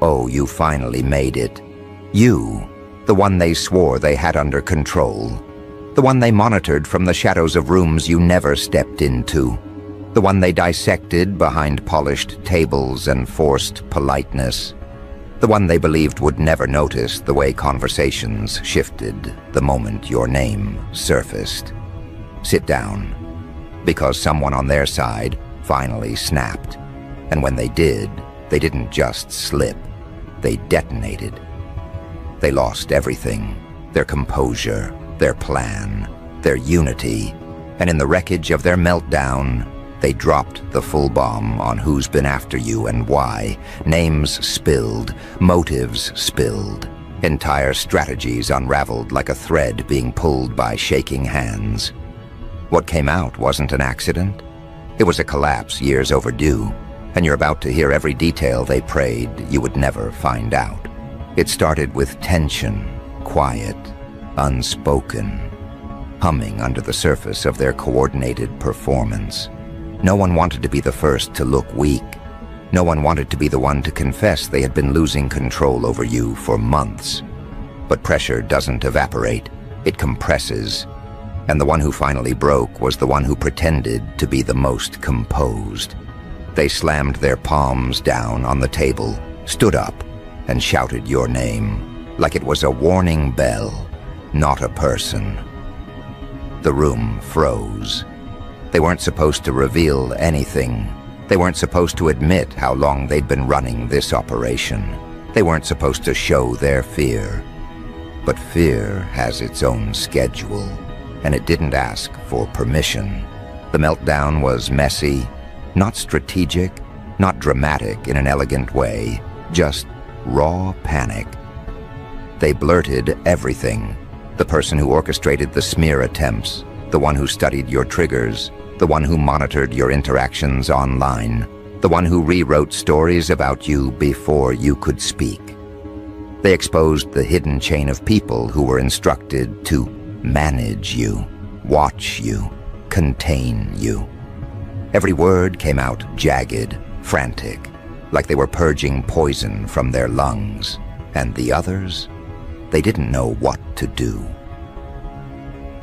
Oh, you finally made it. You, the one they swore they had under control. The one they monitored from the shadows of rooms you never stepped into. The one they dissected behind polished tables and forced politeness. The one they believed would never notice the way conversations shifted the moment your name surfaced. Sit down, because someone on their side finally snapped. And when they did, they didn't just slip, they detonated. They lost everything, their composure, their plan, their unity, and in the wreckage of their meltdown, they dropped the full bomb on who's been after you and why. Names spilled, motives spilled, entire strategies unraveled like a thread being pulled by shaking hands. What came out wasn't an accident. It was a collapse years overdue, and you're about to hear every detail they prayed you would never find out. It started with tension, quiet, unspoken, humming under the surface of their coordinated performance. No one wanted to be the first to look weak. No one wanted to be the one to confess they had been losing control over you for months. But pressure doesn't evaporate, it compresses. And the one who finally broke was the one who pretended to be the most composed. They slammed their palms down on the table, stood up, and shouted your name, like it was a warning bell, not a person. The room froze. They weren't supposed to reveal anything. They weren't supposed to admit how long they'd been running this operation. They weren't supposed to show their fear. But fear has its own schedule, and it didn't ask for permission. The meltdown was messy, not strategic, not dramatic in an elegant way, just raw panic. They blurted everything. The person who orchestrated the smear attempts, the one who studied your triggers, the one who monitored your interactions online, the one who rewrote stories about you before you could speak. They exposed the hidden chain of people who were instructed to manage you, watch you, contain you. Every word came out jagged, frantic, like they were purging poison from their lungs. And the others, they didn't know what to do.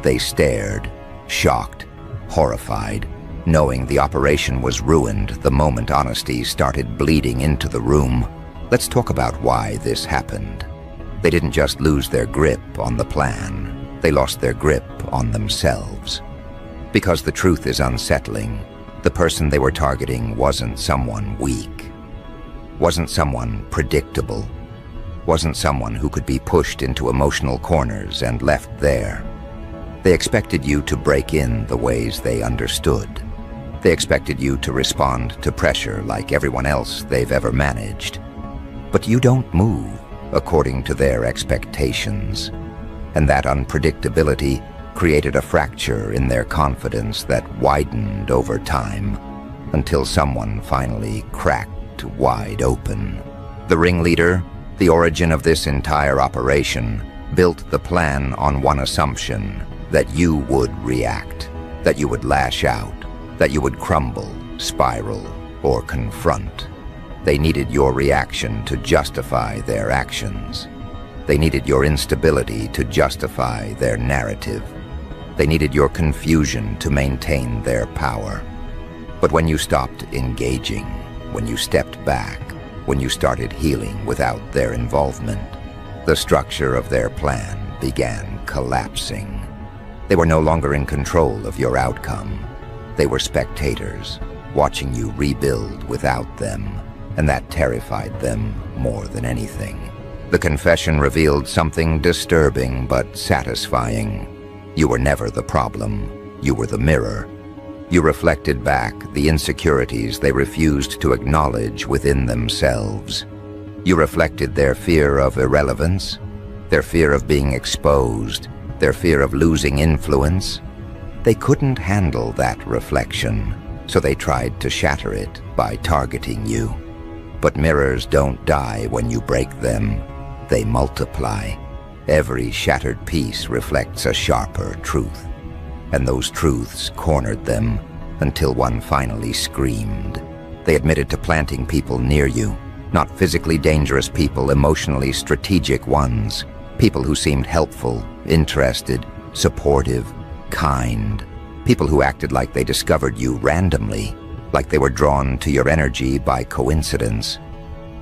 They stared, shocked, horrified, knowing the operation was ruined the moment honesty started bleeding into the room. Let's talk about why this happened. They didn't just lose their grip on the plan. They lost their grip on themselves. Because the truth is unsettling, the person they were targeting wasn't someone weak, wasn't someone predictable, wasn't someone who could be pushed into emotional corners and left there. They expected you to break in the ways they understood. They expected you to respond to pressure like everyone else they've ever managed. But you don't move according to their expectations. And that unpredictability created a fracture in their confidence that widened over time until someone finally cracked wide open. The ringleader, the origin of this entire operation, built the plan on one assumption: that you would react, that you would lash out, that you would crumble, spiral, or confront. They needed your reaction to justify their actions. They needed your instability to justify their narrative. They needed your confusion to maintain their power. But when you stopped engaging, when you stepped back, when you started healing without their involvement, the structure of their plan began collapsing. They were no longer in control of your outcome. They were spectators, watching you rebuild without them, and that terrified them more than anything. The confession revealed something disturbing but satisfying. You were never the problem. You were the mirror. You reflected back the insecurities they refused to acknowledge within themselves. You reflected their fear of irrelevance, their fear of being exposed, their fear of losing influence. They couldn't handle that reflection, so they tried to shatter it by targeting you. But mirrors don't die when you break them. They multiply. Every shattered piece reflects a sharper truth. And those truths cornered them until one finally screamed. They admitted to planting people near you, Not physically dangerous people, emotionally strategic ones. People who seemed helpful, interested, supportive, kind. People who acted like they discovered you randomly, like they were drawn to your energy by coincidence.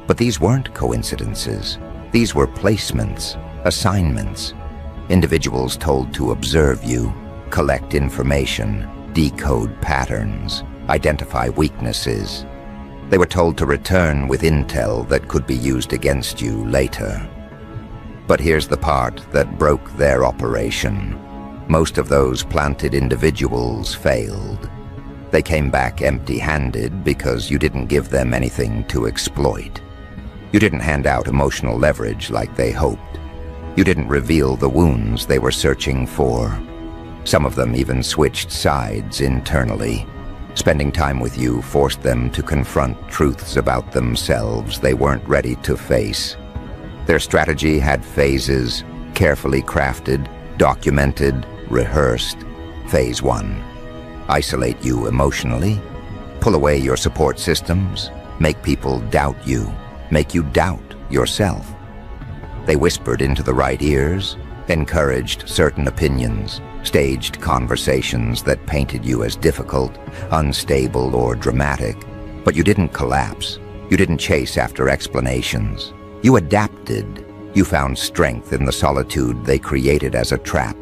But these weren't coincidences. These were placements, assignments. Individuals told to observe you, collect information, decode patterns, identify weaknesses. They were told to return with intel that could be used against you later. But here's the part that broke their operation. Most of those planted individuals failed. They came back empty-handed because you didn't give them anything to exploit. You didn't hand out emotional leverage like they hoped. You didn't reveal the wounds they were searching for. Some of them even switched sides internally. Spending time with you forced them to confront truths about themselves they weren't ready to face. Their strategy had phases, carefully crafted, documented, rehearsed. Phase 1. Isolate you emotionally. Pull away your support systems. Make people doubt you. Make you doubt yourself. They whispered into the right ears, encouraged certain opinions, staged conversations that painted you as difficult, unstable, or dramatic. But you didn't collapse. You didn't chase after explanations. You adapted. You found strength in the solitude they created as a trap.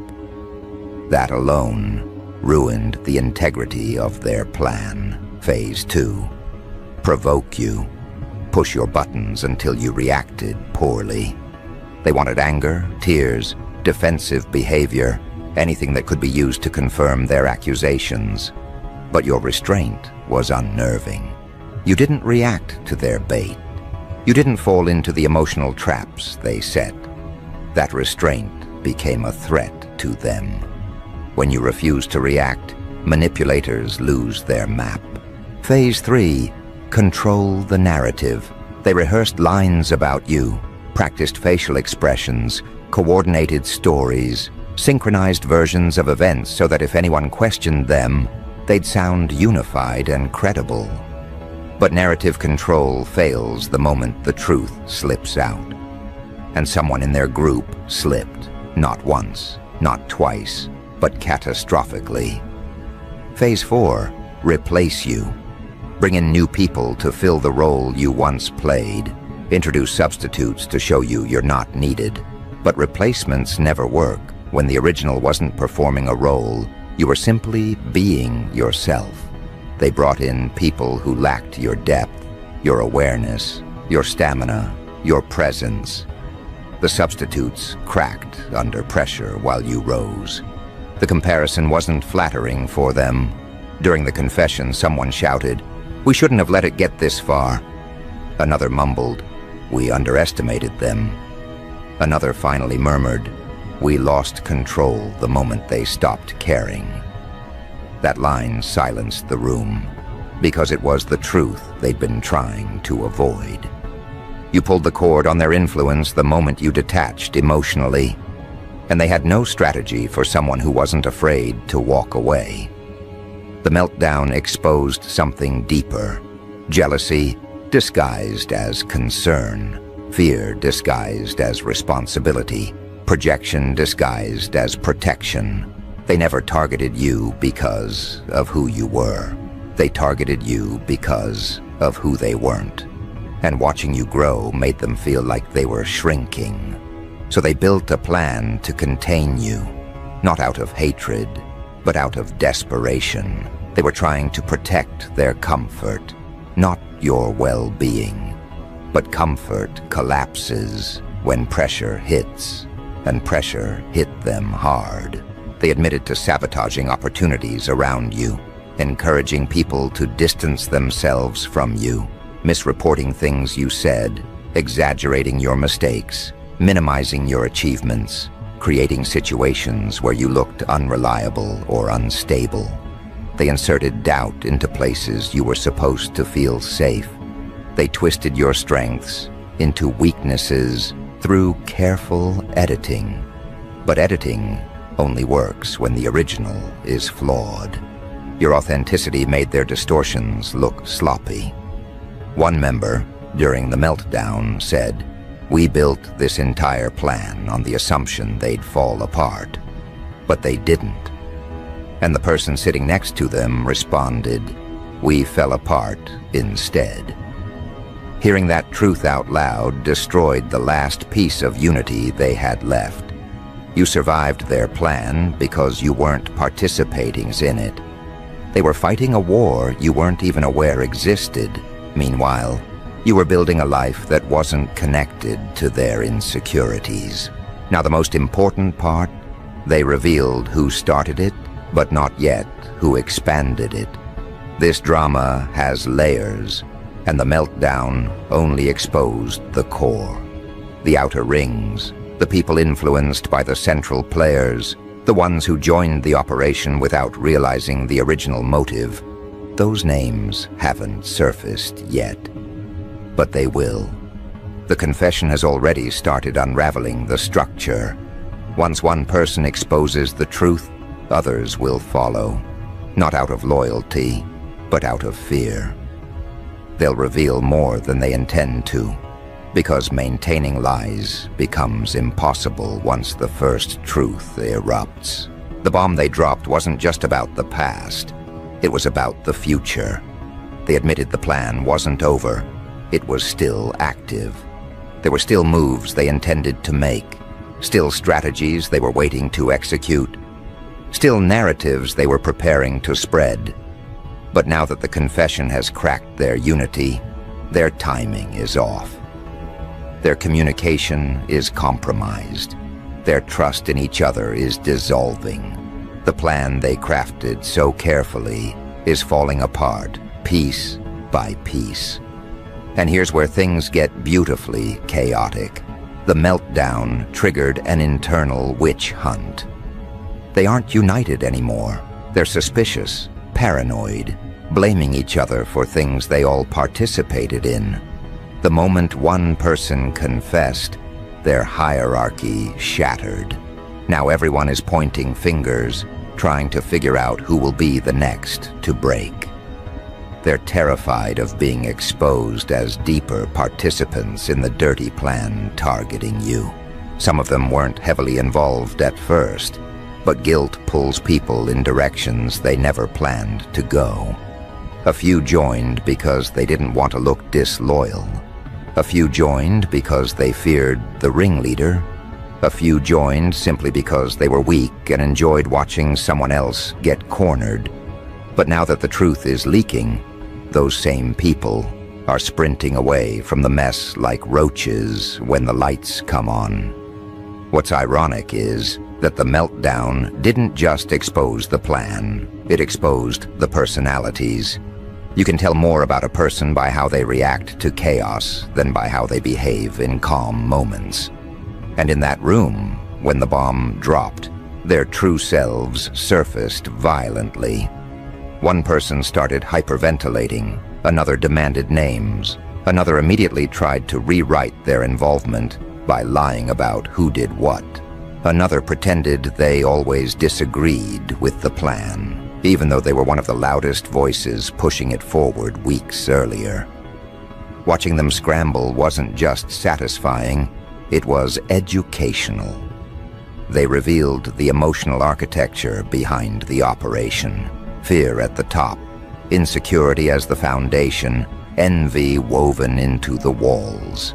That alone ruined the integrity of their plan. Phase 2. Provoke you. Push your buttons until you reacted poorly. They wanted anger, tears, defensive behavior, anything that could be used to confirm their accusations. But your restraint was unnerving. You didn't react to their bait. You didn't fall into the emotional traps they set. That restraint became a threat to them. When you refuse to react, manipulators lose their map. Phase 3. Control the narrative. They rehearsed lines about you, practiced facial expressions, coordinated stories, synchronized versions of events so that if anyone questioned them, they'd sound unified and credible. But narrative control fails the moment the truth slips out. And someone in their group slipped, not once, not twice, but catastrophically. Phase 4. Replace you. Bring in new people to fill the role you once played. Introduce substitutes to show you're not needed. But replacements never work. When the original wasn't performing a role, you were simply being yourself. They brought in people who lacked your depth, your awareness, your stamina, your presence. The substitutes cracked under pressure while you rose. The comparison wasn't flattering for them. During the confession, someone shouted, "We shouldn't have let it get this far." Another mumbled, "We underestimated them." Another finally murmured, "We lost control the moment they stopped caring." That line silenced the room, because it was the truth they'd been trying to avoid. You pulled the cord on their influence the moment you detached emotionally, and they had no strategy for someone who wasn't afraid to walk away. The meltdown exposed something deeper: jealousy disguised as concern, fear disguised as responsibility, projection disguised as protection. They never targeted you because of who you were. They targeted you because of who they weren't. And watching you grow made them feel like they were shrinking. So they built a plan to contain you, not out of hatred, but out of desperation. They were trying to protect their comfort, not your well-being. But comfort collapses when pressure hits, and pressure hit them hard. They admitted to sabotaging opportunities around you, encouraging people to distance themselves from you, misreporting things you said, exaggerating your mistakes, minimizing your achievements, creating situations where you looked unreliable or unstable. They inserted doubt into places you were supposed to feel safe. They twisted your strengths into weaknesses through careful editing. But editing only works when the original is flawed. Your authenticity made their distortions look sloppy. One member, during the meltdown said, "We built this entire plan on the assumption they'd fall apart." But they didn't. And the person sitting next to them responded, "We fell apart instead." Hearing that truth out loud destroyed the last piece of unity they had left. You survived their plan because you weren't participating in it. They were fighting a war you weren't even aware existed. Meanwhile, you were building a life that wasn't connected to their insecurities. Now, the most important part, they revealed who started it, but not yet who expanded it. This drama has layers, and the meltdown only exposed the core. The outer rings, the people influenced by the central players, the ones who joined the operation without realizing the original motive, those names haven't surfaced yet. But they will. The confession has already started unraveling the structure. Once one person exposes the truth, others will follow, not out of loyalty, but out of fear. They'll reveal more than they intend to, because maintaining lies becomes impossible once the first truth erupts. The bomb they dropped wasn't just about the past, it was about the future. They admitted the plan wasn't over, it was still active. There were still moves they intended to make, still strategies they were waiting to execute, still narratives they were preparing to spread. But now that the confession has cracked their unity, their timing is off. Their communication is compromised. Their trust in each other is dissolving. The plan they crafted so carefully is falling apart, piece by piece. And here's where things get beautifully chaotic. The meltdown triggered an internal witch hunt. They aren't united anymore. They're suspicious, paranoid, blaming each other for things they all participated in. The moment one person confessed, their hierarchy shattered. Now everyone is pointing fingers, trying to figure out who will be the next to break. They're terrified of being exposed as deeper participants in the dirty plan targeting you. Some of them weren't heavily involved at first, but guilt pulls people in directions they never planned to go. A few joined because they didn't want to look disloyal. A few joined because they feared the ringleader. A few joined simply because they were weak and enjoyed watching someone else get cornered. But now that the truth is leaking, those same people are sprinting away from the mess like roaches when the lights come on. What's ironic is that the meltdown didn't just expose the plan, it exposed the personalities. You can tell more about a person by how they react to chaos than by how they behave in calm moments. And in that room, when the bomb dropped, their true selves surfaced violently. One person started hyperventilating, another demanded names, another immediately tried to rewrite their involvement by lying about who did what. Another pretended they always disagreed with the plan, even though they were one of the loudest voices pushing it forward weeks earlier. Watching them scramble wasn't just satisfying, it was educational. They revealed the emotional architecture behind the operation. Fear at the top, insecurity as the foundation, envy woven into the walls.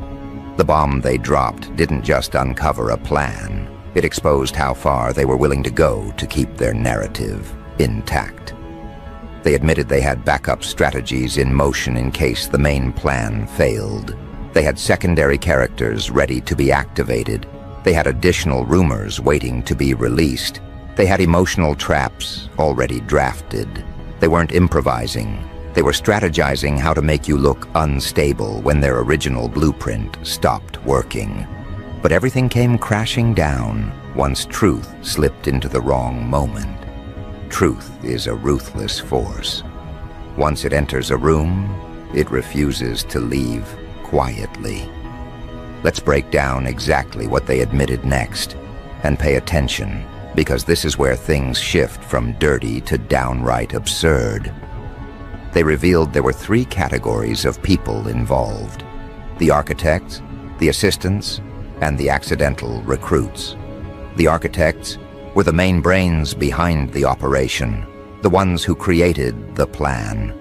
The bomb they dropped didn't just uncover a plan, it exposed how far they were willing to go to keep their narrative intact. They admitted they had backup strategies in motion in case the main plan failed. They had secondary characters ready to be activated. They had additional rumors waiting to be released. They had emotional traps already drafted. They weren't improvising. They were strategizing how to make you look unstable when their original blueprint stopped working. But everything came crashing down once truth slipped into the wrong moment. Truth is a ruthless force. Once it enters a room, it refuses to leave quietly. Let's break down exactly what they admitted next, and pay attention, because this is where things shift from dirty to downright absurd. They revealed there were 3 categories of people involved. The architects, the assistants, and the accidental recruits. The architects were the main brains behind the operation, the ones who created the plan.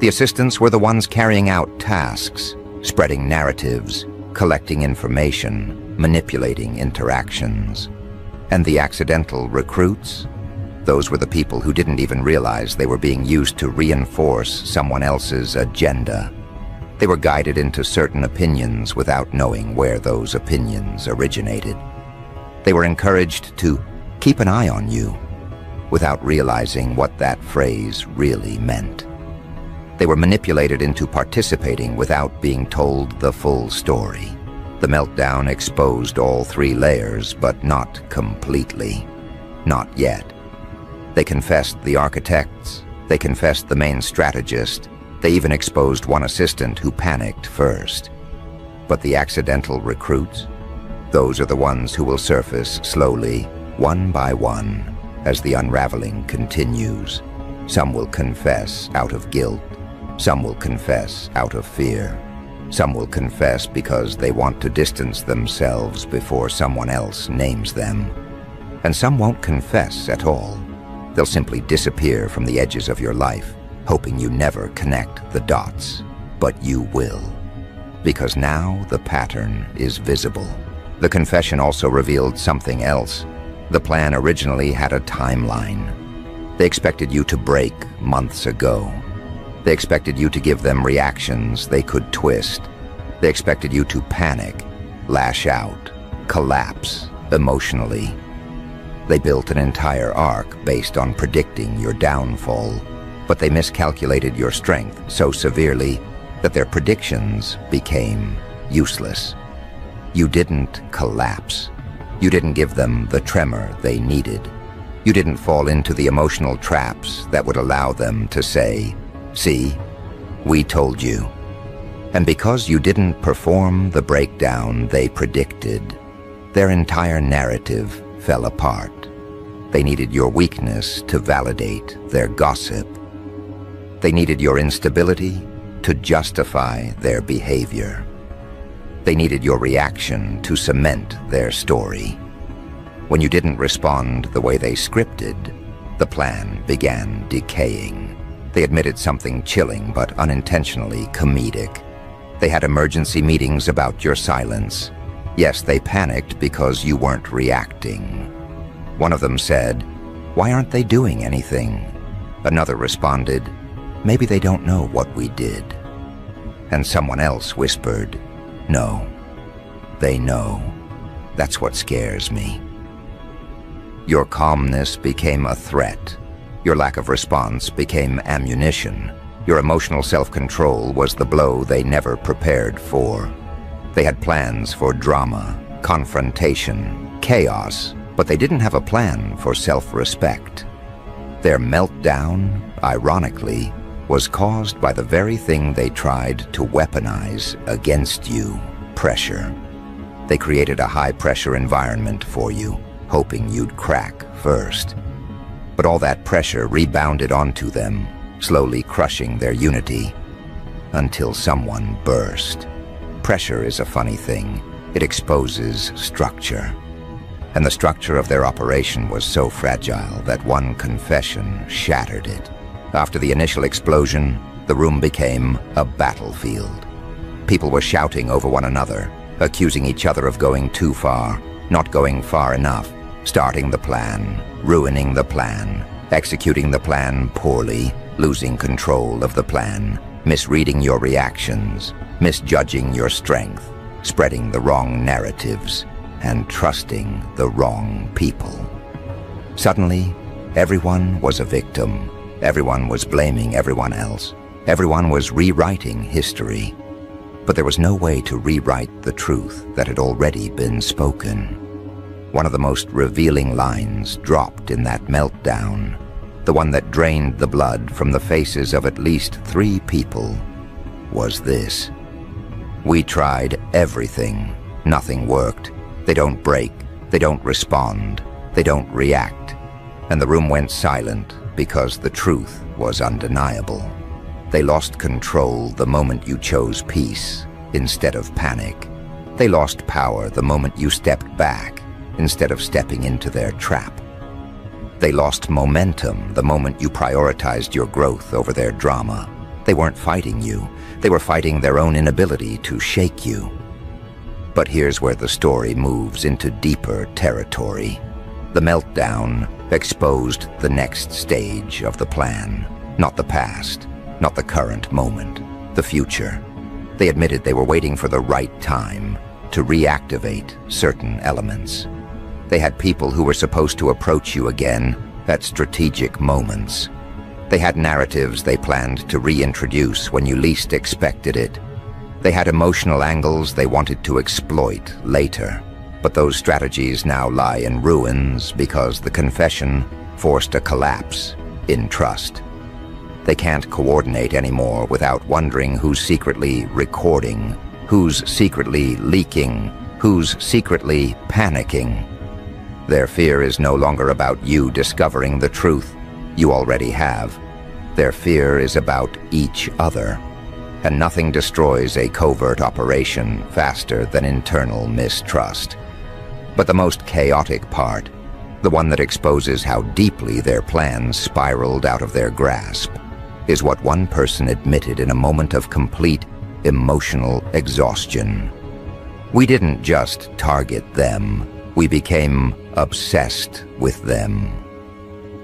The assistants were the ones carrying out tasks, spreading narratives, collecting information, manipulating interactions. And the accidental recruits? Those were the people who didn't even realize they were being used to reinforce someone else's agenda. They were guided into certain opinions without knowing where those opinions originated. They were encouraged to keep an eye on you without realizing what that phrase really meant. They were manipulated into participating without being told the full story. The meltdown exposed all three layers, but not completely. Not yet. They confessed the architects. They confessed the main strategist. They even exposed one assistant who panicked first. But the accidental recruits? Those are the ones who will surface slowly, one by one, as the unraveling continues. Some will confess out of guilt. Some will confess out of fear. Some will confess because they want to distance themselves before someone else names them. And some won't confess at all. They'll simply disappear from the edges of your life, hoping you never connect the dots. But you will. Because now the pattern is visible. The confession also revealed something else. The plan originally had a timeline. They expected you to break months ago. They expected you to give them reactions they could twist. They expected you to panic, lash out, collapse emotionally. They built an entire arc based on predicting your downfall, but they miscalculated your strength so severely that their predictions became useless. You didn't collapse. You didn't give them the tremor they needed. You didn't fall into the emotional traps that would allow them to say, "See, we told you." And because you didn't perform the breakdown they predicted, their entire narrative fell apart. They needed your weakness to validate their gossip. They needed your instability to justify their behavior. They needed your reaction to cement their story. When you didn't respond the way they scripted, the plan began decaying. They admitted something chilling but unintentionally comedic. They had emergency meetings about your silence. Yes, they panicked because you weren't reacting. One of them said, "Why aren't they doing anything?" Another responded, "Maybe they don't know what we did." And someone else whispered, "No, they know. That's what scares me." Your calmness became a threat. Your lack of response became ammunition. Your emotional self-control was the blow they never prepared for. They had plans for drama, confrontation, chaos, but they didn't have a plan for self-respect. Their meltdown, ironically, was caused by the very thing they tried to weaponize against you: pressure. They created a high-pressure environment for you, hoping you'd crack first. But all that pressure rebounded onto them, slowly crushing their unity, until someone burst. Pressure is a funny thing. It exposes structure. And the structure of their operation was so fragile that one confession shattered it. After the initial explosion, the room became a battlefield. People were shouting over one another, accusing each other of going too far, not going far enough, starting the plan, ruining the plan, executing the plan poorly, losing control of the plan, misreading your reactions, misjudging your strength, spreading the wrong narratives, and trusting the wrong people. Suddenly, everyone was a victim. Everyone was blaming everyone else. Everyone was rewriting history. But there was no way to rewrite the truth that had already been spoken. One of the most revealing lines dropped in that meltdown, the one that drained the blood from the faces of at least 3 people, was this: "We tried everything. Nothing worked. They don't break. They don't respond. They don't react." And the room went silent because the truth was undeniable. They lost control the moment you chose peace. instead of panic. They lost power the moment you stepped back instead of stepping into their trap. They lost momentum the moment you prioritized your growth over their drama. They weren't fighting you. They were fighting their own inability to shake you. But here's where the story moves into deeper territory. The meltdown exposed the next stage of the plan. Not the past, not the current moment, the future. They admitted they were waiting for the right time to reactivate certain elements. They had people who were supposed to approach you again at strategic moments. They had narratives they planned to reintroduce when you least expected it. They had emotional angles they wanted to exploit later. But those strategies now lie in ruins because the confession forced a collapse in trust. They can't coordinate anymore without wondering who's secretly recording, who's secretly leaking, who's secretly panicking. Their fear is no longer about you discovering the truth you already have. Their fear is about each other. And nothing destroys a covert operation faster than internal mistrust. But the most chaotic part, the one that exposes how deeply their plans spiraled out of their grasp, is what one person admitted in a moment of complete emotional exhaustion. We didn't just target them, we became obsessed with them.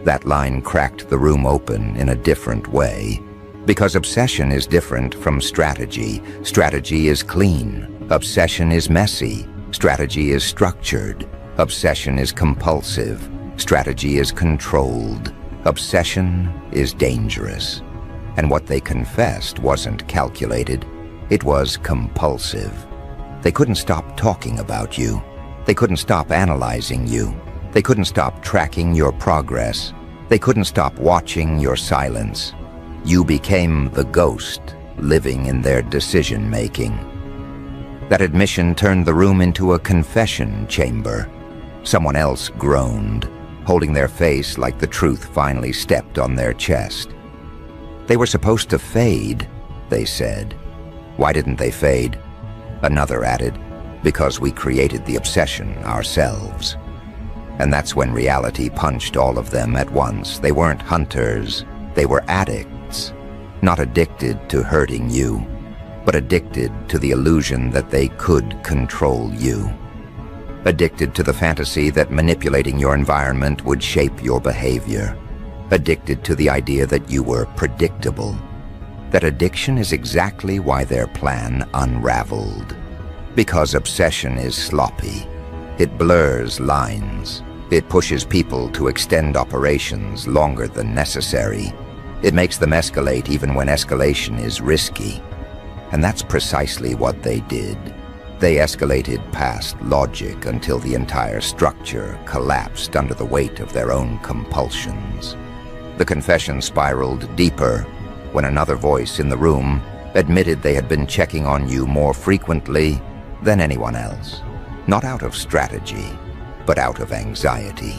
That line cracked the room open in a different way. Because obsession is different from strategy. Strategy is clean. Obsession is messy. Strategy is structured. Obsession is compulsive. Strategy is controlled. Obsession is dangerous. And what they confessed wasn't calculated. It was compulsive. They couldn't stop talking about you. They couldn't stop analyzing you. They couldn't stop tracking your progress. They couldn't stop watching your silence. You became the ghost living in their decision-making. That admission turned the room into a confession chamber. Someone else groaned, holding their face like the truth finally stepped on their chest. They were supposed to fade, they said. Why didn't they fade? Another added, because we created the obsession ourselves. And that's when reality punched all of them at once. They weren't hunters, they were addicts. Not addicted to hurting you, but addicted to the illusion that they could control you. Addicted to the fantasy that manipulating your environment would shape your behavior. Addicted to the idea that you were predictable. That addiction is exactly why their plan unraveled. Because obsession is sloppy. It blurs lines. It pushes people to extend operations longer than necessary. It makes them escalate even when escalation is risky. And that's precisely what they did. They escalated past logic until the entire structure collapsed under the weight of their own compulsions. The confession spiraled deeper when another voice in the room admitted they had been checking on you more frequently than anyone else. Not out of strategy, but out of anxiety.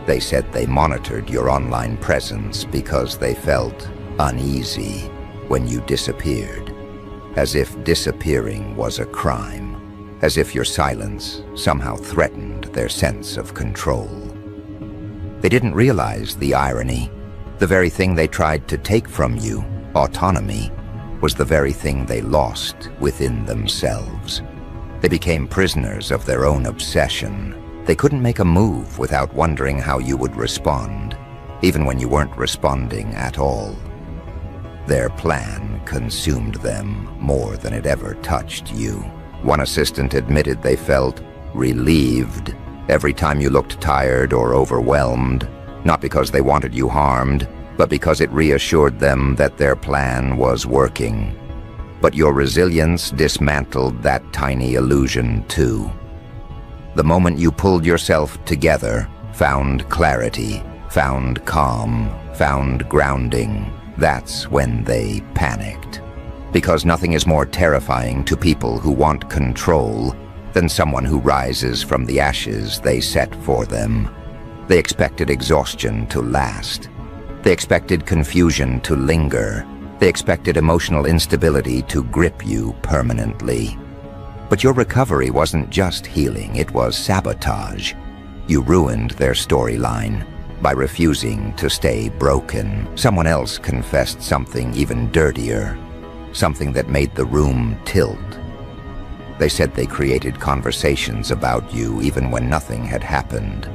They said they monitored your online presence because they felt uneasy when you disappeared. As if disappearing was a crime. As if your silence somehow threatened their sense of control. They didn't realize the irony. The very thing they tried to take from you, autonomy, was the very thing they lost within themselves. They became prisoners of their own obsession. They couldn't make a move without wondering how you would respond, even when you weren't responding at all. Their plan consumed them more than it ever touched you. One assistant admitted they felt relieved every time you looked tired or overwhelmed, not because they wanted you harmed, but because it reassured them that their plan was working. But your resilience dismantled that tiny illusion too. The moment you pulled yourself together, found clarity, found calm, found grounding, that's when they panicked. Because nothing is more terrifying to people who want control than someone who rises from the ashes they set for them. They expected exhaustion to last. They expected confusion to linger. They expected emotional instability to grip you permanently. But your recovery wasn't just healing, it was sabotage. You ruined their storyline by refusing to stay broken. Someone else confessed something even dirtier, something that made the room tilt. They said they created conversations about you even when nothing had happened.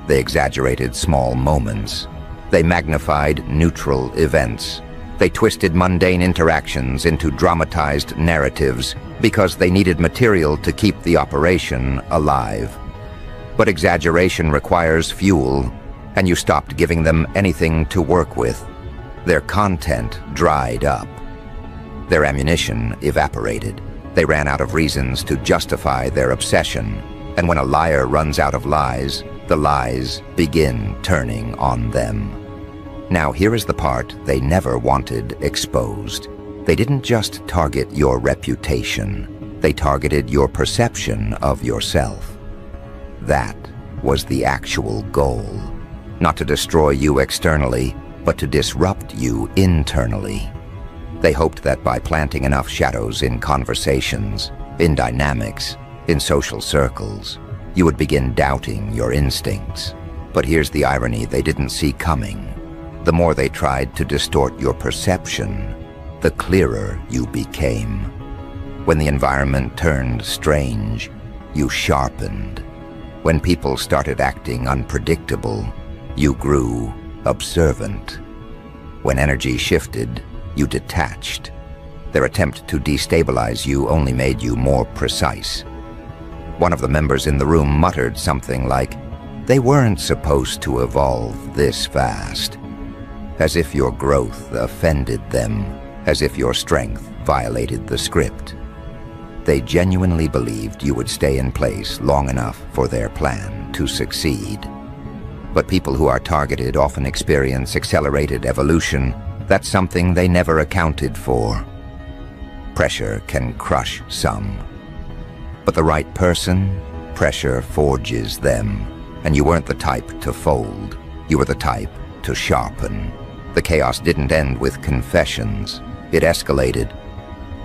They exaggerated small moments. They magnified neutral events. They twisted mundane interactions into dramatized narratives because they needed material to keep the operation alive. But exaggeration requires fuel, and you stopped giving them anything to work with. Their content dried up. Their ammunition evaporated. They ran out of reasons to justify their obsession, and when a liar runs out of lies, the lies begin turning on them. Now here is the part they never wanted exposed. They didn't just target your reputation, they targeted your perception of yourself. That was the actual goal. Not to destroy you externally, but to disrupt you internally. They hoped that by planting enough shadows in conversations, in dynamics, in social circles, you would begin doubting your instincts. But here's the irony they didn't see coming. The more they tried to distort your perception, the clearer you became. When the environment turned strange, you sharpened. When people started acting unpredictable, you grew observant. When energy shifted, you detached. Their attempt to destabilize you only made you more precise. One of the members in the room muttered something like, "They weren't supposed to evolve this fast." As if your growth offended them, as if your strength violated the script. They genuinely believed you would stay in place long enough for their plan to succeed. But people who are targeted often experience accelerated evolution. That's something they never accounted for. Pressure can crush some. But the right person, pressure forges them. And you weren't the type to fold. You were the type to sharpen. The chaos didn't end with confessions. It escalated.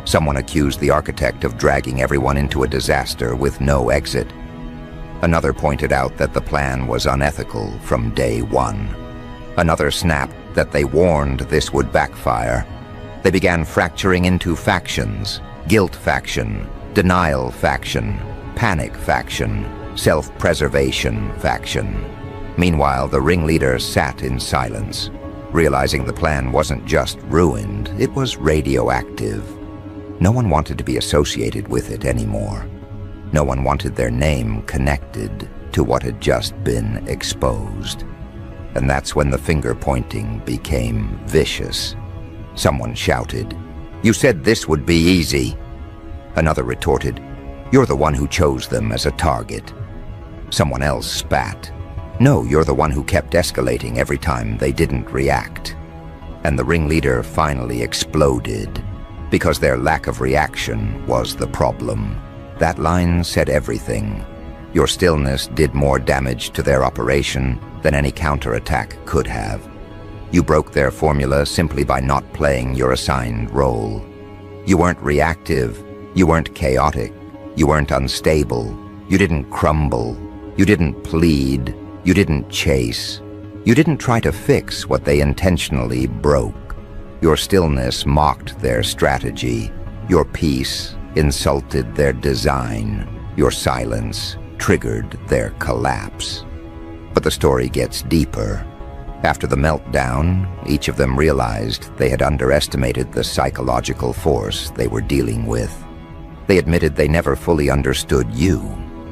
Someone accused the architect of dragging everyone into a disaster with no exit. Another pointed out that the plan was unethical from day one. Another snapped that they warned this would backfire. They began fracturing into factions: guilt faction, denial faction, panic faction, self-preservation faction. Meanwhile, the ringleader sat in silence, realizing the plan wasn't just ruined, it was radioactive. No one wanted to be associated with it anymore. No one wanted their name connected to what had just been exposed. And that's when the finger-pointing became vicious. Someone shouted, "You said this would be easy." Another retorted, "You're the one who chose them as a target." Someone else spat, "No, you're the one who kept escalating every time they didn't react." And the ringleader finally exploded, because their lack of reaction was the problem. That line said everything. Your stillness did more damage to their operation than any counterattack could have. You broke their formula simply by not playing your assigned role. You weren't reactive, you weren't chaotic, you weren't unstable, you didn't crumble, you didn't plead, you didn't chase, you didn't try to fix what they intentionally broke. Your stillness mocked their strategy, your peace insulted their design, your silence triggered their collapse. But the story gets deeper. After the meltdown, each of them realized they had underestimated the psychological force they were dealing with. They admitted they never fully understood you.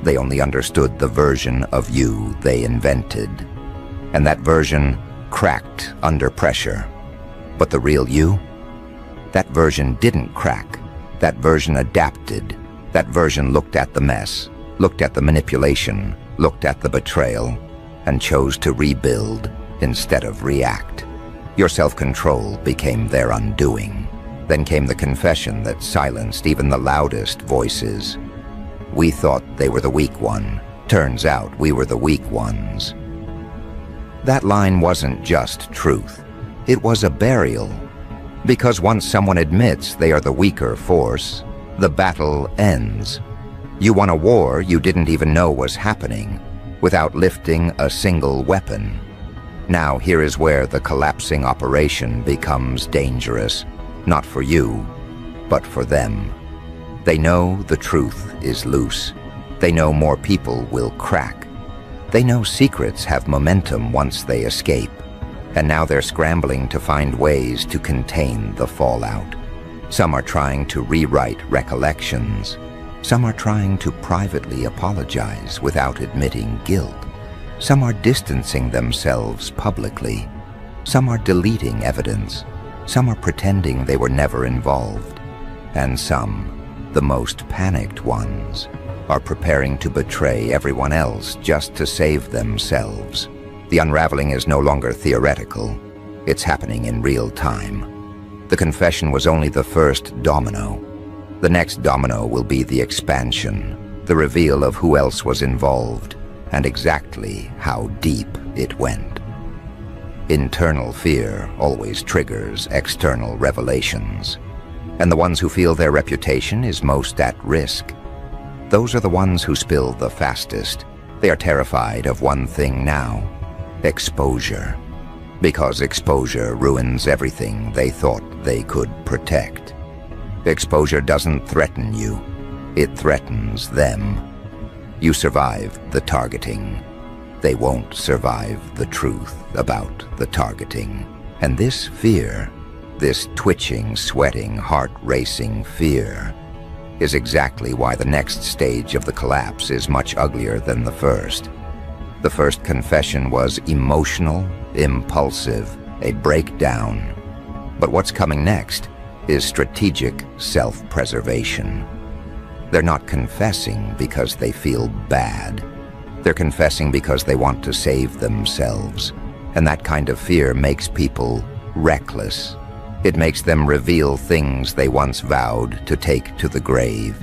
They only understood the version of you they invented. And that version cracked under pressure. But the real you? That version didn't crack. That version adapted. That version looked at the mess, looked at the manipulation, looked at the betrayal, and chose to rebuild instead of react. Your self-control became their undoing. Then came the confession that silenced even the loudest voices. We thought they were the weak one. Turns out we were the weak ones. That line wasn't just truth. It was a burial. Because once someone admits they are the weaker force, the battle ends. You won a war you didn't even know was happening, without lifting a single weapon. Now here is where the collapsing operation becomes dangerous, not for you, but for them. They know the truth is loose. They know more people will crack. They know secrets have momentum once they escape, and now they're scrambling to find ways to contain the fallout. Some are trying to rewrite recollections. Some are trying to privately apologize without admitting guilt. Some are distancing themselves publicly. Some are deleting evidence. Some are pretending they were never involved. And some, the most panicked ones, are preparing to betray everyone else just to save themselves. The unraveling is no longer theoretical. It's happening in real time. The confession was only the first domino. The next domino will be the expansion, the reveal of who else was involved, and exactly how deep it went. Internal fear always triggers external revelations, and the ones who feel their reputation is most at risk. Those are the ones who spill the fastest. They are terrified of one thing now: exposure. Because exposure ruins everything they thought they could protect. Exposure doesn't threaten you, it threatens them. You survive the targeting. They won't survive the truth about the targeting. And this fear, this twitching, sweating, heart-racing fear, is exactly why the next stage of the collapse is much uglier than the first. The first confession was emotional, impulsive, a breakdown. But what's coming next is strategic self-preservation. They're not confessing because they feel bad. They're confessing because they want to save themselves. And that kind of fear makes people reckless. It makes them reveal things they once vowed to take to the grave.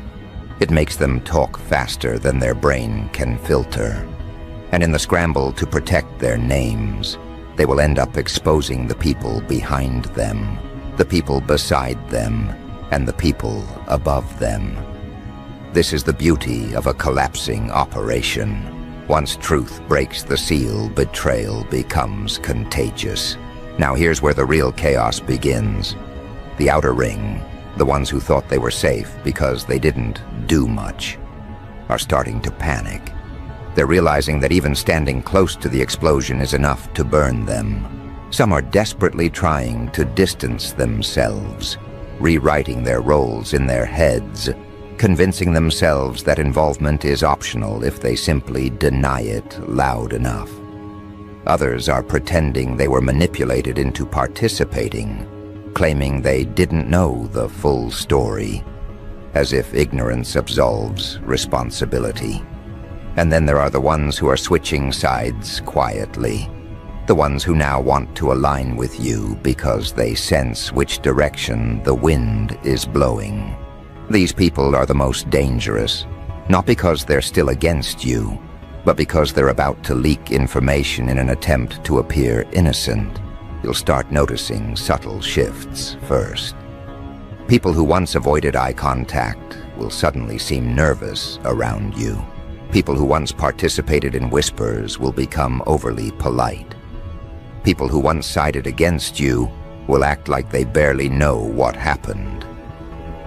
It makes them talk faster than their brain can filter. And in the scramble to protect their names, they will end up exposing the people behind them, the people beside them, and the people above them. This is the beauty of a collapsing operation. Once truth breaks the seal, betrayal becomes contagious. Now here's where the real chaos begins. The outer ring, the ones who thought they were safe because they didn't do much, are starting to panic. They're realizing that even standing close to the explosion is enough to burn them. Some are desperately trying to distance themselves, rewriting their roles in their heads, convincing themselves that involvement is optional if they simply deny it loud enough. Others are pretending they were manipulated into participating, claiming they didn't know the full story, as if ignorance absolves responsibility. And then there are the ones who are switching sides quietly, the ones who now want to align with you because they sense which direction the wind is blowing. These people are the most dangerous, not because they're still against you, but because they're about to leak information in an attempt to appear innocent. You'll start noticing subtle shifts first. People who once avoided eye contact will suddenly seem nervous around you. People who once participated in whispers will become overly polite. People who once sided against you will act like they barely know what happened.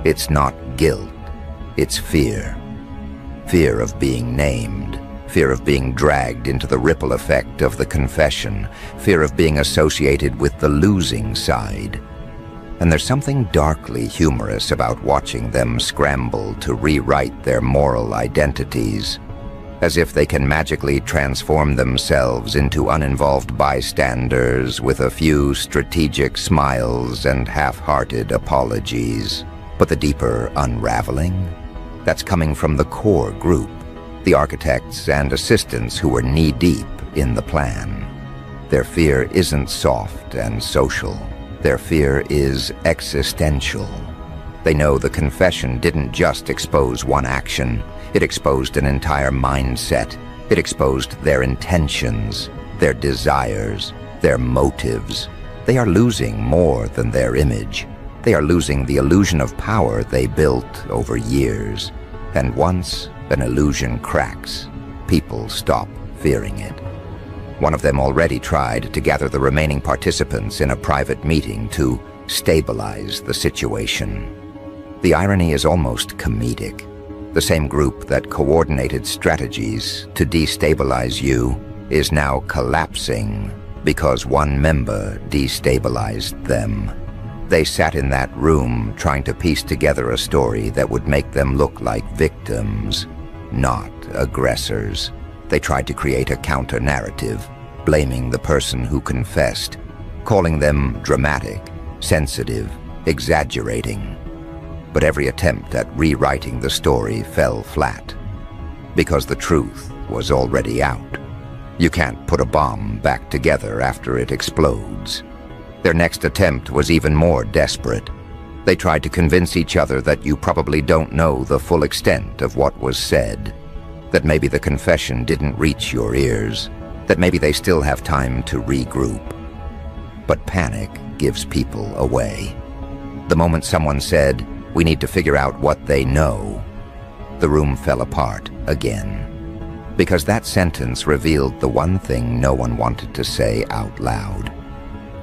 It's not guilt, it's fear. Fear of being named. Fear of being dragged into the ripple effect of the confession. Fear of being associated with the losing side. And there's something darkly humorous about watching them scramble to rewrite their moral identities, as if they can magically transform themselves into uninvolved bystanders with a few strategic smiles and half-hearted apologies. But the deeper unraveling, that's coming from the core group, the architects and assistants who were knee-deep in the plan. Their fear isn't soft and social. Their fear is existential. They know the confession didn't just expose one action. It exposed an entire mindset. It exposed their intentions, their desires, their motives. They are losing more than their image. They are losing the illusion of power they built over years. And once an illusion cracks, people stop fearing it. One of them already tried to gather the remaining participants in a private meeting to stabilize the situation. The irony is almost comedic. The same group that coordinated strategies to destabilize you is now collapsing because one member destabilized them. They sat in that room trying to piece together a story that would make them look like victims, not aggressors. They tried to create a counter-narrative, blaming the person who confessed, calling them dramatic, sensitive, exaggerating. But every attempt at rewriting the story fell flat, because the truth was already out. You can't put a bomb back together after it explodes. Their next attempt was even more desperate. They tried to convince each other that you probably don't know the full extent of what was said, that maybe the confession didn't reach your ears, that maybe they still have time to regroup. But panic gives people away. The moment someone said, "We need to figure out what they know," the room fell apart again. Because that sentence revealed the one thing no one wanted to say out loud.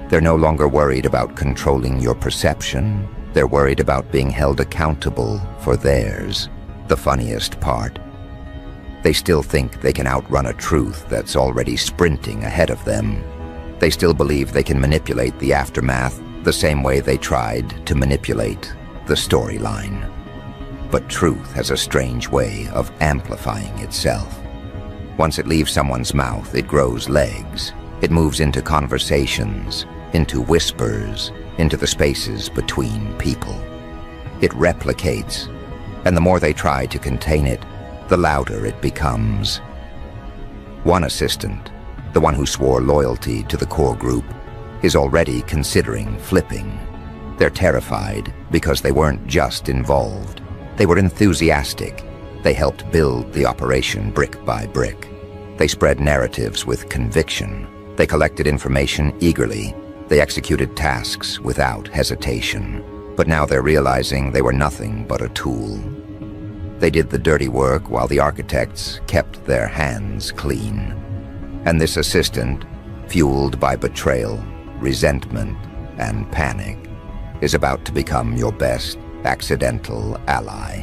They're no longer worried about controlling your perception. They're worried about being held accountable for theirs. The funniest part, they still think they can outrun a truth that's already sprinting ahead of them. They still believe they can manipulate the aftermath the same way they tried to manipulate the storyline. But truth has a strange way of amplifying itself. Once it leaves someone's mouth, it grows legs. It moves into conversations, into whispers, into the spaces between people. It replicates, and the more they try to contain it, the louder it becomes. One assistant, the one who swore loyalty to the core group, is already considering flipping. They're terrified because they weren't just involved. They were enthusiastic. They helped build the operation brick by brick. They spread narratives with conviction. They collected information eagerly. They executed tasks without hesitation. But now they're realizing they were nothing but a tool. They did the dirty work while the architects kept their hands clean. And this assistant, fueled by betrayal, resentment, and panic, is about to become your best accidental ally.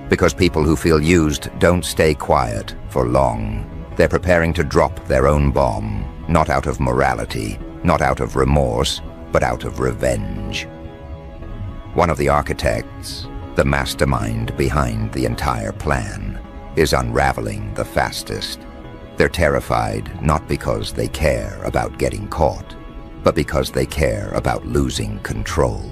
Because people who feel used don't stay quiet for long. They're preparing to drop their own bomb, not out of morality, not out of remorse, but out of revenge. One of the architects, the mastermind behind the entire plan, is unraveling the fastest. They're terrified not because they care about getting caught, but because they care about losing control.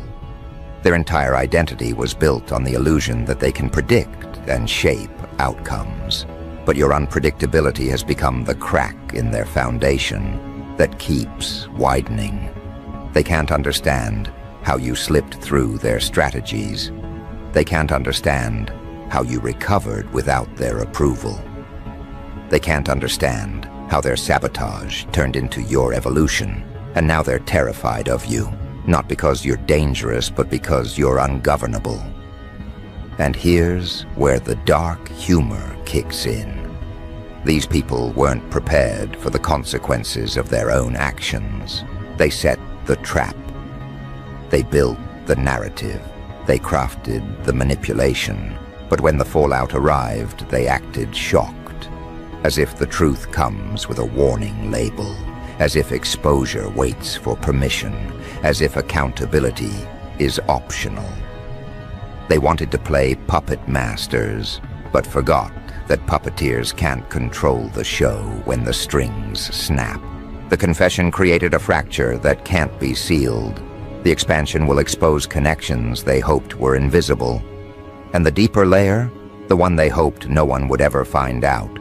Their entire identity was built on the illusion that they can predict and shape outcomes. But your unpredictability has become the crack in their foundation that keeps widening. They can't understand how you slipped through their strategies. They can't understand how you recovered without their approval. They can't understand how their sabotage turned into your evolution, and now they're terrified of you. Not because you're dangerous, but because you're ungovernable. And here's where the dark humor kicks in. These people weren't prepared for the consequences of their own actions. They set the trap. They built the narrative. They crafted the manipulation. But when the fallout arrived, they acted shocked, as if the truth comes with a warning label, as if exposure waits for permission, as if accountability is optional. They wanted to play puppet masters, but forgot that puppeteers can't control the show when the strings snap. The confession created a fracture that can't be sealed. The expansion will expose connections they hoped were invisible. And the deeper layer, the one they hoped no one would ever find out,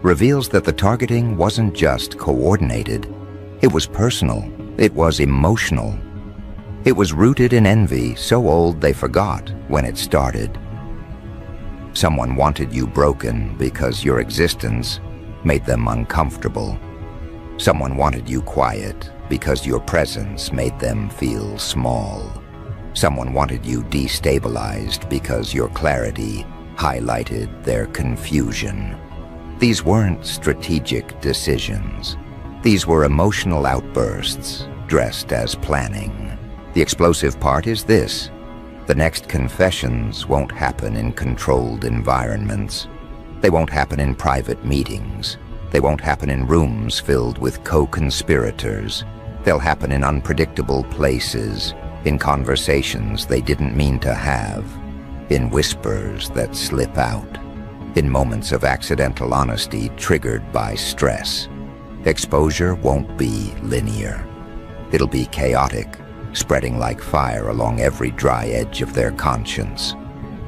reveals that the targeting wasn't just coordinated. It was personal. It was emotional. It was rooted in envy so old they forgot when it started. Someone wanted you broken because your existence made them uncomfortable. Someone wanted you quiet because your presence made them feel small. Someone wanted you destabilized because your clarity highlighted their confusion. These weren't strategic decisions. These were emotional outbursts dressed as planning. The explosive part is this: the next confessions won't happen in controlled environments. They won't happen in private meetings. They won't happen in rooms filled with co-conspirators. They'll happen in unpredictable places, in conversations they didn't mean to have, in whispers that slip out, in moments of accidental honesty triggered by stress. Exposure won't be linear. It'll be chaotic, spreading like fire along every dry edge of their conscience.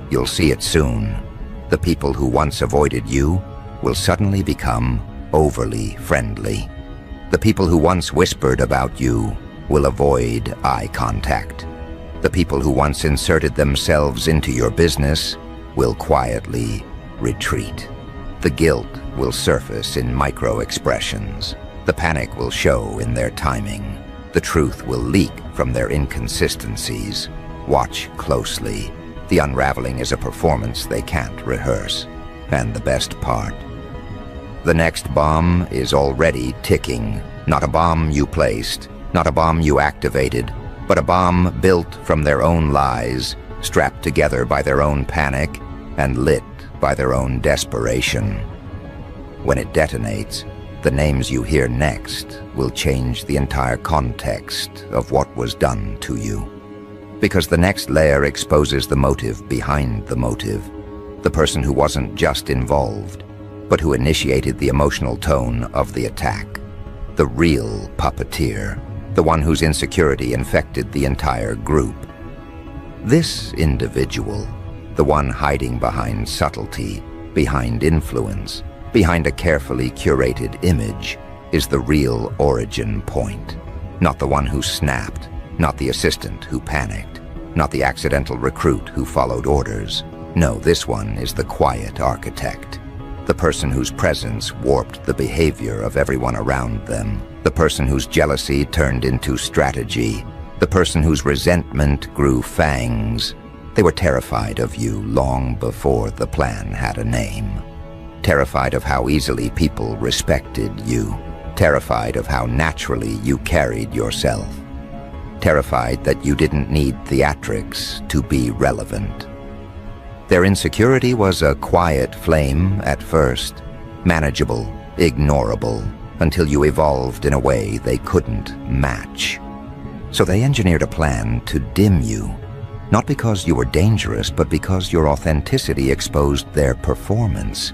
You'll see it soon. The people who once avoided you will suddenly become overly friendly. The people who once whispered about you will avoid eye contact. The people who once inserted themselves into your business will quietly retreat. The guilt will surface in micro-expressions. The panic will show in their timing. The truth will leak from their inconsistencies. Watch closely. The unraveling is a performance they can't rehearse. And the best part: the next bomb is already ticking. Not a bomb you placed, not a bomb you activated, but a bomb built from their own lies, strapped together by their own panic, and lit by their own desperation. When it detonates, the names you hear next will change the entire context of what was done to you. Because the next layer exposes the motive behind the motive, the person who wasn't just involved, but who initiated the emotional tone of the attack. The real puppeteer, the one whose insecurity infected the entire group. This individual, the one hiding behind subtlety, behind influence, behind a carefully curated image, is the real origin point. Not the one who snapped, not the assistant who panicked, not the accidental recruit who followed orders. No, this one is the quiet architect. The person whose presence warped the behavior of everyone around them. The person whose jealousy turned into strategy. The person whose resentment grew fangs. They were terrified of you long before the plan had a name. Terrified of how easily people respected you. Terrified of how naturally you carried yourself. Terrified that you didn't need theatrics to be relevant. Their insecurity was a quiet flame at first, manageable, ignorable, until you evolved in a way they couldn't match. So they engineered a plan to dim you, not because you were dangerous, but because your authenticity exposed their performance.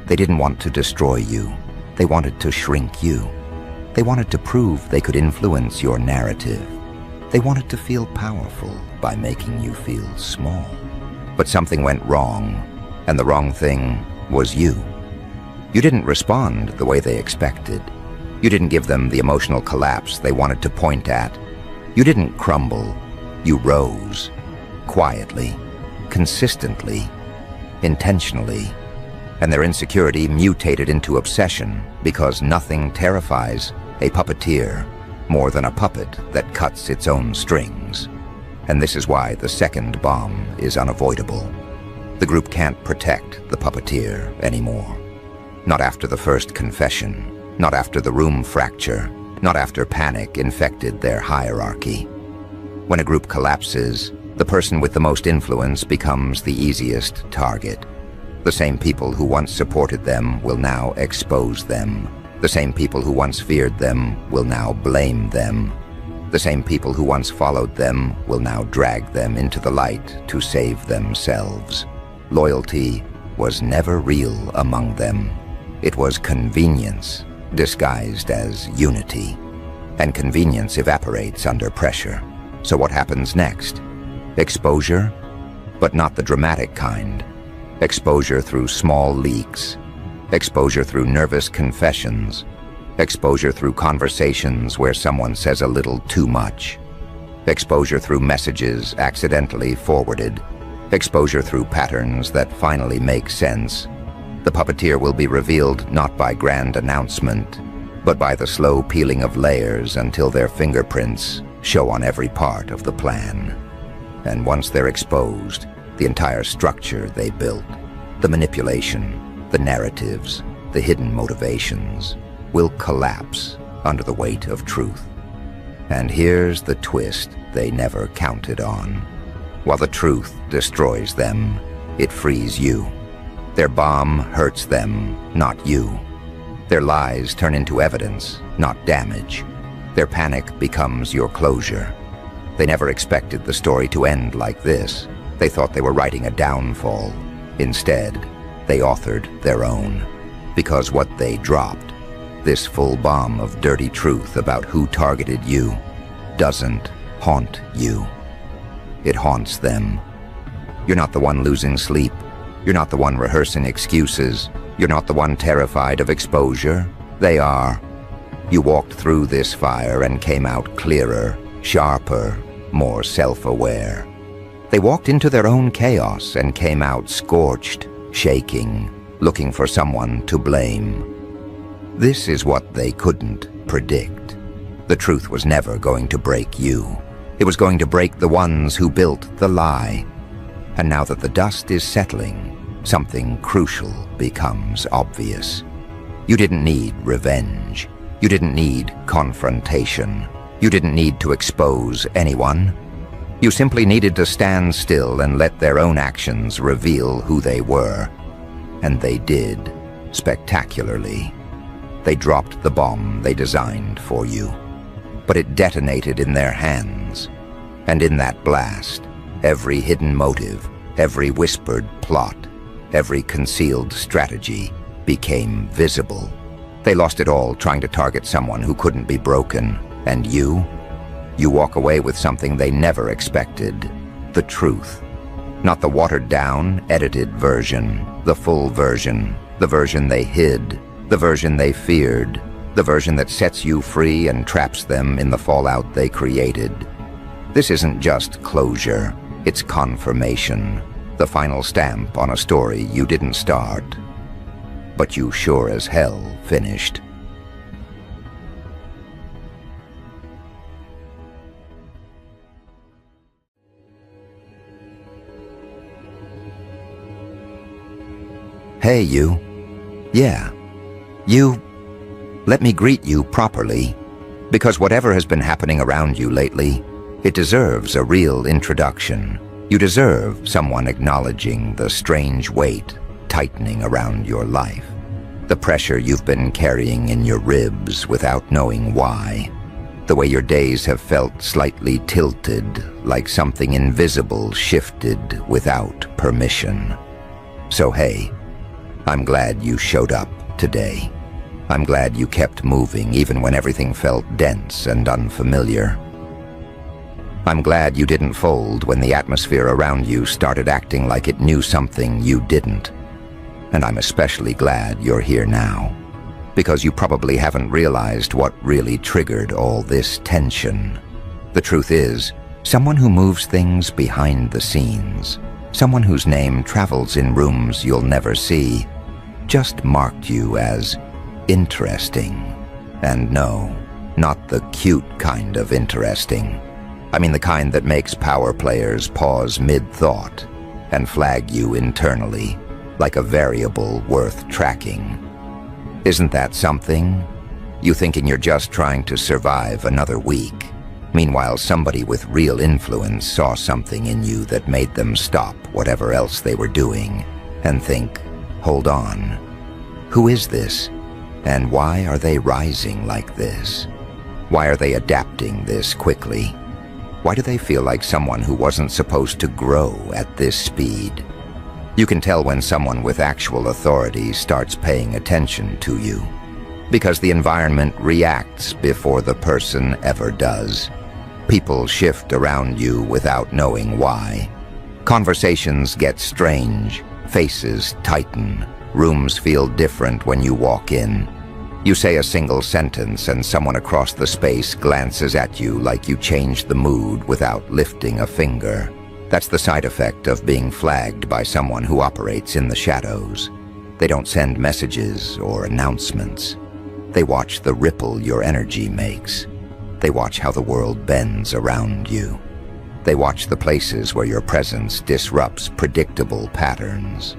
They didn't want to destroy you. They wanted to shrink you. They wanted to prove they could influence your narrative. They wanted to feel powerful by making you feel small. But something went wrong, and the wrong thing was you. You didn't respond the way they expected. You didn't give them the emotional collapse they wanted to point at. You didn't crumble. You rose. Quietly, consistently, intentionally. And their insecurity mutated into obsession because nothing terrifies a puppeteer more than a puppet that cuts its own strings. And this is why the second bomb is unavoidable. The group can't protect the puppeteer anymore. Not after the first confession, not after the room fracture, not after panic infected their hierarchy. When a group collapses, the person with the most influence becomes the easiest target. The same people who once supported them will now expose them. The same people who once feared them will now blame them. The same people who once followed them will now drag them into the light to save themselves. Loyalty was never real among them. It was convenience disguised as unity. And convenience evaporates under pressure. So what happens next? Exposure, but not the dramatic kind. Exposure through small leaks. Exposure through nervous confessions. Exposure through conversations where someone says a little too much. Exposure through messages accidentally forwarded. Exposure through patterns that finally make sense. The puppeteer will be revealed not by grand announcement, but by the slow peeling of layers until their fingerprints show on every part of the plan. And once they're exposed, the entire structure they built, the manipulation, the narratives, the hidden motivations, will collapse under the weight of truth. And here's the twist they never counted on. While the truth destroys them, it frees you. Their bomb hurts them, not you. Their lies turn into evidence, not damage. Their panic becomes your closure. They never expected the story to end like this. They thought they were writing a downfall. Instead, they authored their own. Because what they dropped, this full bomb of dirty truth about who targeted you, doesn't haunt you. It haunts them. You're not the one losing sleep. You're not the one rehearsing excuses. You're not the one terrified of exposure. They are. You walked through this fire and came out clearer, sharper, more self-aware. They walked into their own chaos and came out scorched, shaking, looking for someone to blame. This is what they couldn't predict. The truth was never going to break you. It was going to break the ones who built the lie. And now that the dust is settling, something crucial becomes obvious. You didn't need revenge. You didn't need confrontation. You didn't need to expose anyone. You simply needed to stand still and let their own actions reveal who they were. And they did, spectacularly. They dropped the bomb they designed for you. But it detonated in their hands. And in that blast, every hidden motive, every whispered plot, every concealed strategy became visible. They lost it all trying to target someone who couldn't be broken. And you walk away with something they never expected, the truth. Not the watered-down, edited version, the full version, the version they hid, the version they feared, the version that sets you free and traps them in the fallout they created. This isn't just closure, it's confirmation, the final stamp on a story you didn't start, but you sure as hell finished. Hey, you. Yeah, you. Let me greet you properly, because whatever has been happening around you lately, it deserves a real introduction. You deserve someone acknowledging the strange weight tightening around your life, the pressure you've been carrying in your ribs without knowing why, the way your days have felt slightly tilted, like something invisible shifted without permission. So hey, I'm glad you showed up today. I'm glad you kept moving even when everything felt dense and unfamiliar. I'm glad you didn't fold when the atmosphere around you started acting like it knew something you didn't. And I'm especially glad you're here now, because you probably haven't realized what really triggered all this tension. The truth is, someone who moves things behind the scenes, someone whose name travels in rooms you'll never see, just marked you as interesting. And no, not the cute kind of interesting. I mean the kind that makes power players pause mid-thought and flag you internally, like a variable worth tracking. Isn't that something? You thinking you're just trying to survive another week. Meanwhile, somebody with real influence saw something in you that made them stop whatever else they were doing and think, hold on, who is this? And why are they rising like this? Why are they adapting this quickly? Why do they feel like someone who wasn't supposed to grow at this speed? You can tell when someone with actual authority starts paying attention to you, because the environment reacts before the person ever does. People shift around you without knowing why. Conversations get strange, faces tighten, rooms feel different when you walk in. You say a single sentence and someone across the space glances at you like you changed the mood without lifting a finger. That's the side effect of being flagged by someone who operates in the shadows. They don't send messages or announcements. They watch the ripple your energy makes. They watch how the world bends around you. They watch the places where your presence disrupts predictable patterns.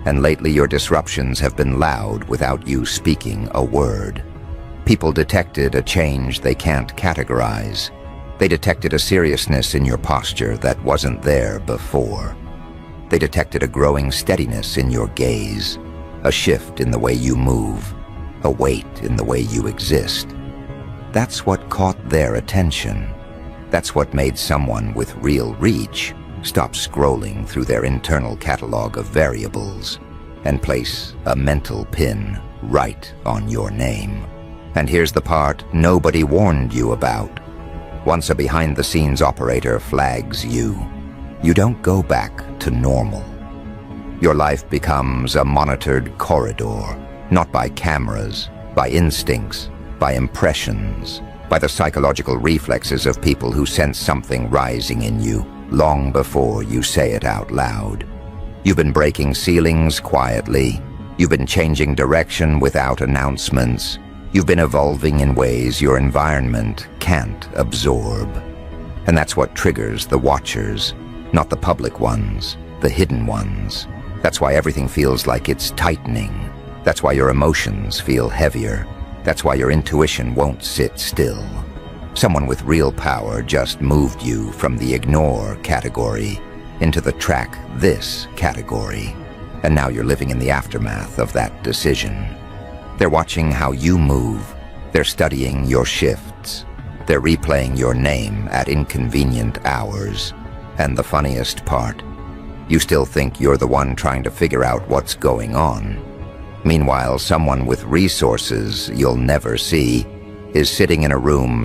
And lately your disruptions have been loud without you speaking a word. People detected a change they can't categorize. They detected a seriousness in your posture that wasn't there before. They detected a growing steadiness in your gaze, a shift in the way you move, a weight in the way you exist. That's what caught their attention. That's what made someone with real reach stop scrolling through their internal catalog of variables and place a mental pin right on your name. And here's the part nobody warned you about. Once a behind-the-scenes operator flags you, you don't go back to normal. Your life becomes a monitored corridor, not by cameras, by instincts, by impressions, by the psychological reflexes of people who sense something rising in you long before you say it out loud. You've been breaking ceilings quietly. You've been changing direction without announcements. You've been evolving in ways your environment can't absorb. And that's what triggers the watchers, not the public ones, the hidden ones. That's why everything feels like it's tightening. That's why your emotions feel heavier. That's why your intuition won't sit still. Someone with real power just moved you from the ignore category into the track this category. And now you're living in the aftermath of that decision. They're watching how you move. They're studying your shifts. They're replaying your name at inconvenient hours. And the funniest part, you still think you're the one trying to figure out what's going on. Meanwhile, someone with resources you'll never see is sitting in a room